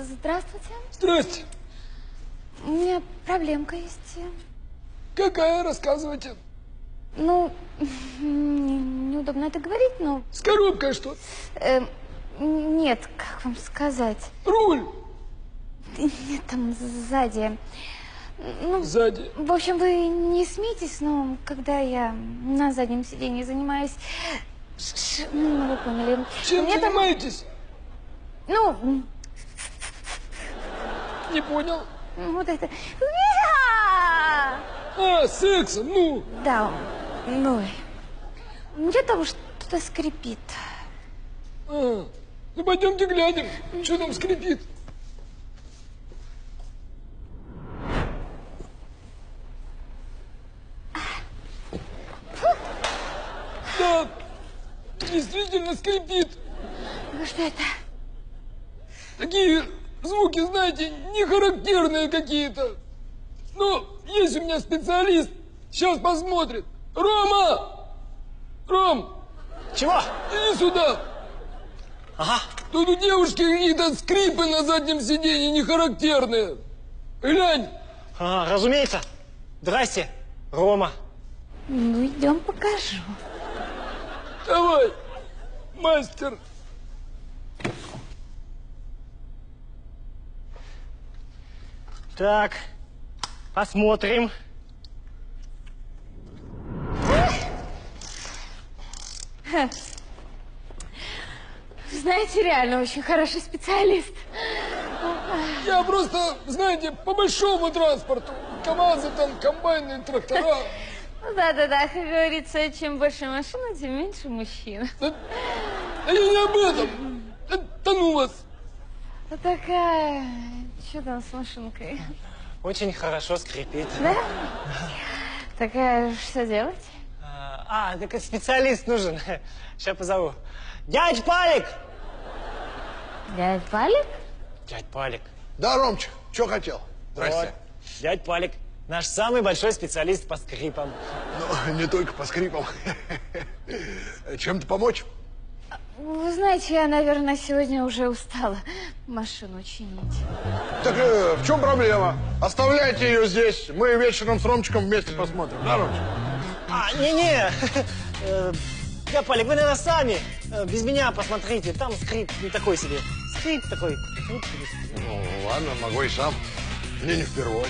Здравствуйте. Здрасте. У меня проблемка есть. Какая? Рассказывайте. Ну, неудобно это говорить, но... С коробкой что? Нет, как вам сказать? Руль. Нет, там сзади. Ну, Сзади. В общем, вы не смейтесь, но когда я на заднем сиденье занимаюсь... Ну, вы поняли. Чем Мне занимаетесь? Ну... Не понял. Вот это... А, сексом, ну. Да, ну... Мне там что-то скрипит. А, ну пойдемте глянем, что там скрипит. Да, действительно скрипит. Ну что это? Такие звуки, знаете, не характерные какие-то. Ну, есть у меня специалист, сейчас посмотрит. Рома! Ром! Чего? Иди сюда. Ага. Тут у девушки какие-то скрипы на заднем сиденье не характерные. Глянь. Разумеется. Здрасте, Рома. Ну, идем покажу. Давай, мастер. Так, посмотрим. Знаете, реально очень хороший специалист. Я просто, знаете, по большому транспорту. КамАЗы, там, комбайны, трактора. Ну, да-да-да, как говорится, чем больше машина, тем меньше мужчин. Да я не об этом. Да ну вас. А такая... Что там с машинкой? Очень хорошо скрипит. Да? Такая, что делать? Так специалист нужен. Сейчас позову. Дядь Палик! Дядь Палик? Дядь Палик. Да, Ромчик, что хотел? Здрасте. Вот. Дядь Палик. Наш самый большой специалист по скрипам. Ну, не только по скрипам. Чем-то помочь? Вы знаете, я, наверное, сегодня уже устала машину чинить. Так в чем проблема? Оставляйте ее здесь. Мы вечером с Ромчиком вместе посмотрим. Да, Ромчик? Не-не. Дядь Палик, вы, наверное, сами. Без меня посмотрите. Там скрип не такой себе. Скрип такой. Ну, ладно, могу и сам. Мне не впервой.